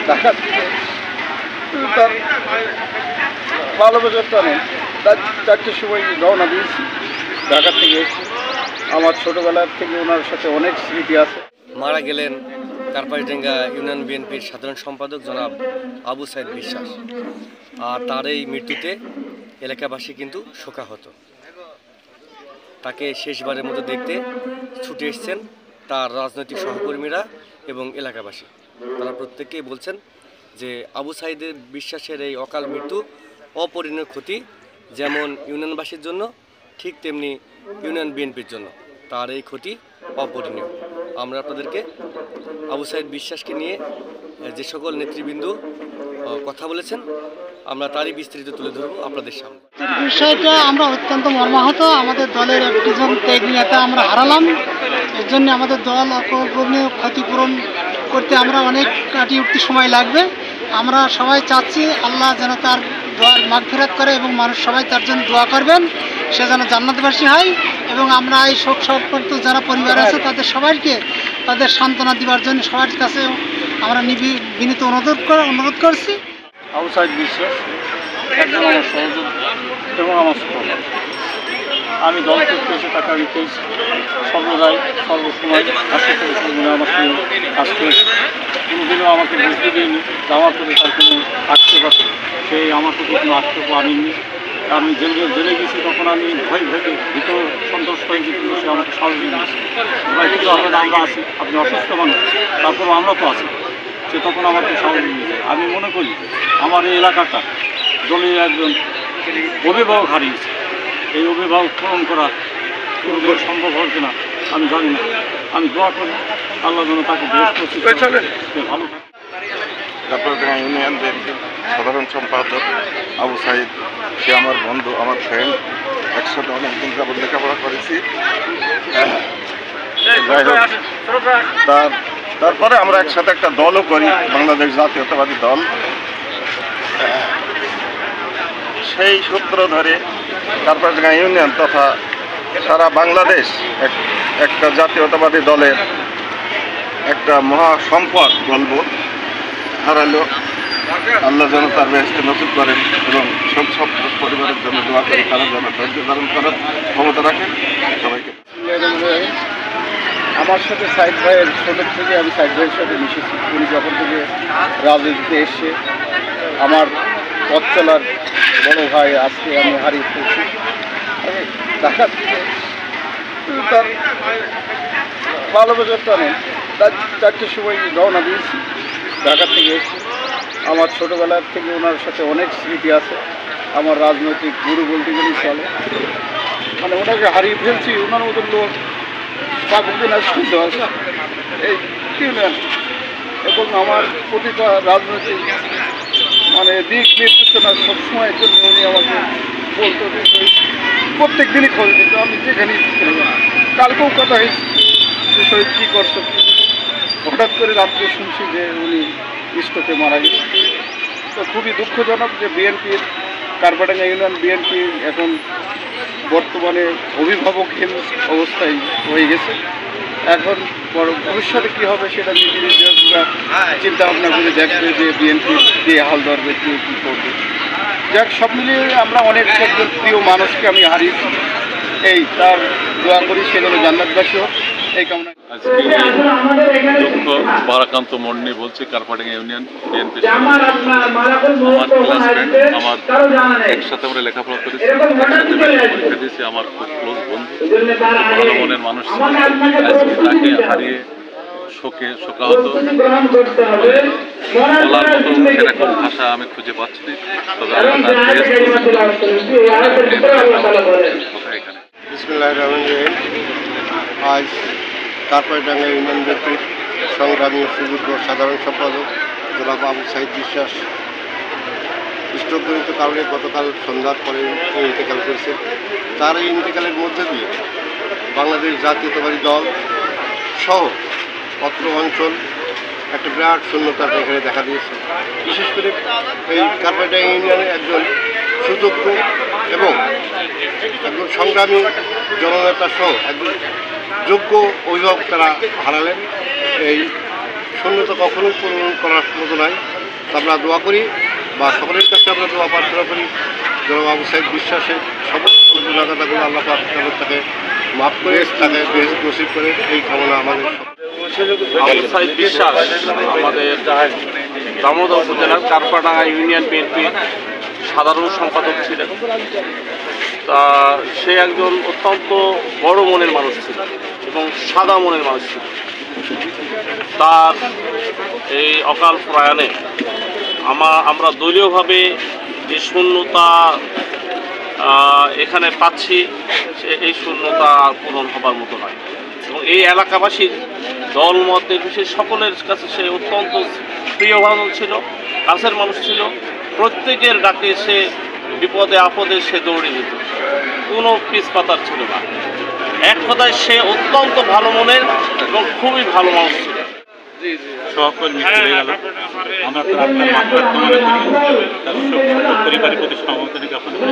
ঢাকার থেকে তার ভালোবাসার টানে তার 4টের সময় রওনা দিয়েছি। ঢাকার থেকে এসে আমার ছোটোবেলার থেকে ওনার সাথে অনেক স্মৃতি আছে। মারা গেলেন কার্পাসডাঙ্গা ইউনিয়ন বিএনপির সাধারণ সম্পাদক জনাব আবু সাইদ বিশ্বাস। আর তার এই মৃত্যুতে এলাকাবাসী কিন্তু শোকাহত। তাকে শেষবারের মতো দেখতে ছুটে এসেছেন তার রাজনৈতিক সহকর্মীরা এবং এলাকাবাসী। তারা প্রত্যেকেই বলছেন যে আবু সাইদের বিশ্বাসের এই অকাল মৃত্যু অপরিণীয় ক্ষতি, যেমন ইউনিয়নবাসীর জন্য ঠিক তেমনি ইউনিয়ন বিএনপির জন্য তার এই ক্ষতি অপরিণীয়। আমরা আপনাদেরকে আবু সাইদ বিশ্বাসকে নিয়ে যে সকল নেতৃবৃন্দ কথা বলেছেন আমরা তারই বিস্তারিত তুলে ধরবো আপনাদের সামনে। বিষয়টা আমরা অত্যন্ত মর্মাহত। আমাদের দলের একজন ত্যাগী নেতা আমরা হারালাম। এর জন্য আমাদের দল অপূরণীয় ক্ষতিপূরণ করতে আমরা অনেক কাটিয়ে উঠতে সময় লাগবে। আমরা সবাই চাচ্ছি আল্লাহ যেন তার দোয়ার মাগফিরাত করে এবং মানুষ সবাই তার জন্য দোয়া করবেন, সে যেন জান্নাতবাসী হয়। এবং আমরা এই শোক সংক্রান্ত যারা পরিবার আছে তাদের সবাইকে তাদের সান্ত্বনা দেওয়ার জন্য সবার কাছে আমরা বিনীত অনুরোধ করছি। আবু সাইদ বিশ্বাস একজন আমার সহযোগী এবং আমার ছোট। আমি দল করতে এসে তাকে আমি পেয়েছি সর্বদাই সর্বসময় হাসি করে আমাকে কাজ করেছি। কোনোদিনও আমাকে বুঝতে দিইনি আমার প্রতি তার কোনো আক্ষেপ আছে, সেই আমার প্রতি কোনো আক্ষেপ আনিনি। আমি জেলে গেছি তখন আমি ভয় ভীত সন্তুষ্ট হয়েছি, কিন্তু সে আমাকে সাহস দিয়েছি। ভাই কিছু হবে না, আমরা আছি, আপনি অসুস্থ মানুষ, তারপর আমরা তো আছি। সে তখন আমাকে সাহস দিয়েছে। আমি মনে করি আমার এই এলাকাটা দলের একজন অভিভাবক হারিয়েছে। এই অভিভাবক পূরণ করা কোনোদিন সম্ভব হবে কিনা আমি জানি না। আমি দোয়া করি আল্লাহ যেন তাকে ভালো থাকে। কার্পাসডাঙ্গা ইউনিয়ন বিএনপির সাধারণ সম্পাদক আবু সাইদ, সে আমার বন্ধু, আমার ফ্রেন্ড, একসাথে অনেকদিন যাবত লেখাপড়া করেছি। যাই হোক, তারপরে আমরা একসাথে একটা দলও করি, বাংলাদেশ জাতীয়তাবাদী দল। সেই সূত্র ধরে কার্পাসডাঙ্গা ইউনিয়ন তথা সারা বাংলাদেশ একটা জাতীয়তাবাদী দলের একটা মহা সম্পদ বলবো হারালো। আল্লাহ যেন তার বেহেশতে নসিব করেন এবং সব পরিবারের জন্য দোয়া করি, তারা যেন ধৈর্য ধারণ করার ক্ষমতা রাখেন। সবাইকে আমার সাথে সাইদ ভাইয়ের ছোটোর থেকে আমি সাইদ ভাইয়ের সাথে মিশেছি। উনি যখন থেকে রাজনীতিতে এসে আমার পথ চলার বড় ভাই, আজকে আমি হারিয়ে ফেলছি। আমি ঢাকার থেকে তার ভালোবাসার টানে তার 4টের সময় রওনা দিয়েছি। ঢাকার থেকে এসে আমার ছোটোবেলার থেকে ওনার সাথে অনেক স্মৃতি আছে। আমার রাজনৈতিক গুরু বলতে গেলেই চলে। মানে ওনাকে হারিয়ে ফেলছি, ওনার মতো লোক পাকুদিন আর শুনতে আছে এই ইউনিয়ন। এবং আমার প্রতিটা রাজনৈতিক মানে দিক নির্দেশনা সবসময়ের জন্য উনি আমাকে বলতো যে প্রত্যেক দিনই খোঁজ দিত। আমি যেখানেই কালকেও কথা হয়েছি যে শহীদ কী করছো। হঠাৎ করে রাত্রে শুনছি যে উনি স্ট্রোকে মারা গেছে। তো খুবই দুঃখজনক যে বিএনপির কার্পাসডাঙ্গা ইউনিয়ন বিএনপি এখন বর্তমানে অভিভাবকহীন অবস্থায় হয়ে গেছে। এখন ভবিষ্যতে কী হবে সেটা নিজেরা চিন্তা ভাবনা করে দেখবে যে বিএনপির কে হাল ধরবে, কে কী করবে। যাক, সব মিলিয়ে আমরা অনেক একজন প্রিয় মানুষকে আমি হারিয়েছি। এই তার দোয়া করি সে যেন জান্নাতবাসী হোক, এই কামনা। আজকে দুঃখ ভারাক্রান্ত মন নিয়ে বলছি। কার্পাসডাঙ্গা ইউনিয়ন বিএনপি আমার ক্লাস ফ্রেন্ড, আমার একসাথে আমরা লেখাপড়া করেছি, একসাথে পরীক্ষা দিয়েছি, আমার খুব ক্লোজ বন্ধু, ভালো মনের মানুষ। আজকে তাকে হারিয়ে শোকাহত, বলার মতো সেরকম ভাষা আমি খুঁজে পাচ্ছি না। তবে আমরা এখানে বিসমিল্লাহির রহমানির রহিম। আজ কার্পাসডাঙ্গা ইউনিয়ন বিএনপির সংগ্রামী সুযোগ্য সাধারণ সম্পাদক জনাব আবু সাইদ বিশ্বাস স্ট্রোকজনিত কারণে গতকাল সন্ধ্যার পরে ইন্তেকাল করেছেন। তার এই ইন্তেকালের মধ্যে দিয়ে বাংলাদেশ জাতীয়তাবাদী দল সহ অত্র অঞ্চল একটা বিরাট শূন্যতা এখানে দেখা দিয়েছে। বিশেষ করে এই কার্পাসডাঙ্গা ইউনিয়নের একজন সুযোগ্য এবং একজন সংগ্রামী জননেতা সহ একজন যোগ্য অভিভাবক তারা হারালেন। এই শূন্যতা কখনোই পূরণ করার মতো নয়। তো আমরা দোয়া করি বা সকলের কাছে আমরা দোয়া প্রার্থনা করি জনাব আবু সাইদ বিশ্বাসের সমস্ত গুণাগাতাগুলো আল্লাহ পাক তাকে মাফ করে তাকে বেহেশত নসিব করে এই কামনা আমাদের। আবু সাইদ বিশ্বাস আমাদের দামোদর উপজেলার কারপাডাঙ্গা ইউনিয়ন বিএনপির সাধারণ সম্পাদক ছিলেন। তা সে একজন অত্যন্ত বড় মনের মানুষ ছিল এবং সাদা মনের মানুষ ছিল। তার এই অকাল প্রয়াণে আমরা দলীয়ভাবে যে শূন্যতা এখানে পাচ্ছি এই শূন্যতা পূরণ হবার মতো নয় এবং এই এলাকাবাসীর দল মত নির্বিশেষে সকলের কাছে সে অত্যন্ত প্রিয় মানুষ ছিল, কাছের মানুষ ছিল। প্রত্যেকের ডাকে সে বিপদে আপদে সে দৌড়ে যেত, কোনো পিছপাতার ছিল না। এক কথায় সে অত্যন্ত ভালো মনের এবং খুবই ভালো মানুষ ছিল। সহকর্মী চলে গেল, আমরা তার আত্মার মাত্রা কামনা করি, তার পরিবারের প্রতি সমবেদনা জ্ঞাপন করি।